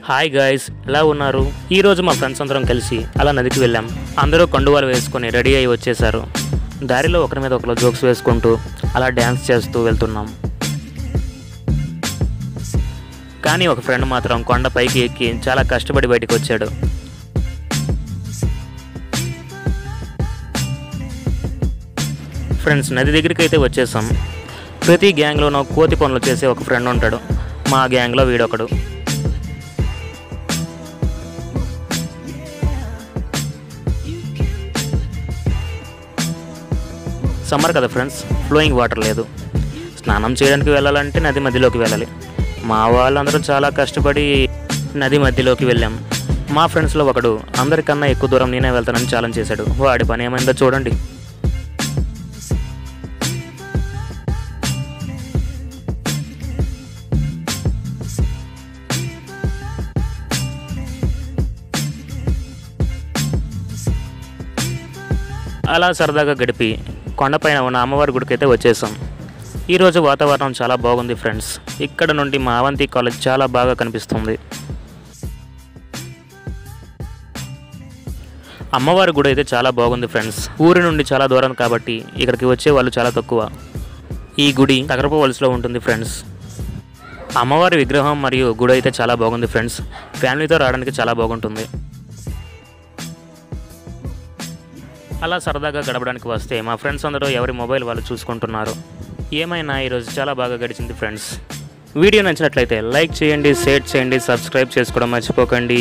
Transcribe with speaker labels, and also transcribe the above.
Speaker 1: Hi guys, ఎలా ఉన్నారు? ఈరోజు మా ఫ్రెండ్స్ అందరం కలిసి అలా నదికి వెళ్ళాం. అందరూ కండువాలు వేసుకొని రెడీ అయ్యి వచ్చేసారు. దారిలో ఒకరి మీద ఒకరు జోక్స్ వేసుకుంటూ అలా డ్యాన్స్ చేస్తూ వెళ్తున్నాం. కానీ ఒక ఫ్రెండ్ మాత్రం కొండ పైకి ఎక్కి చాలా కష్టపడి బయటికి వచ్చాడు. ఫ్రెండ్స్, నది దగ్గరికి అయితే వచ్చేసాం. ప్రతి గ్యాంగ్లోనూ కోతి పనులు చేసే ఒక ఫ్రెండ్ ఉంటాడు. మా గ్యాంగ్లో వీడొకడు. సమ్మర్ కదా ఫ్రెండ్స్, ఫ్లోయింగ్ వాటర్ లేదు. స్నానం చేయడానికి వెళ్ళాలంటే నది మధ్యలోకి వెళ్ళాలి. మా వాళ్ళందరూ చాలా కష్టపడి నది మధ్యలోకి వెళ్ళాం. మా ఫ్రెండ్స్లో ఒకడు అందరికన్నా ఎక్కువ దూరం నేనే వెళ్తానని ఛాలెంజ్ చేశాడు. వాడి పని ఏమైందో చూడండి. అలా సరదాగా గడిపి కొండపైన ఉన్న అమ్మవారి గుడికి అయితే వచ్చేసాం. ఈరోజు వాతావరణం చాలా బాగుంది ఫ్రెండ్స్. ఇక్కడ నుండి మా అవంతి కాలేజ్ చాలా బాగా కనిపిస్తుంది. అమ్మవారి గుడి అయితే చాలా బాగుంది ఫ్రెండ్స్. ఊరి నుండి చాలా దూరం కాబట్టి ఇక్కడికి వచ్చే వాళ్ళు చాలా తక్కువ. ఈ గుడి తగరపవలసలో ఉంటుంది ఫ్రెండ్స్. అమ్మవారి విగ్రహం మరియు గుడి అయితే చాలా బాగుంది ఫ్రెండ్స్. ఫ్యామిలీతో రావడానికి చాలా బాగుంటుంది. అలా సరదాగా గడపడానికి వస్తే మా ఫ్రెండ్స్ అందరూ ఎవరి మొబైల్ వాళ్ళు చూసుకుంటున్నారు. ఏమైనా ఈరోజు చాలా బాగా గడిచింది ఫ్రెండ్స్. వీడియో నచ్చినట్లయితే లైక్ చేయండి, షేర్ చేయండి, సబ్స్క్రైబ్ చేసుకోవడం మర్చిపోకండి.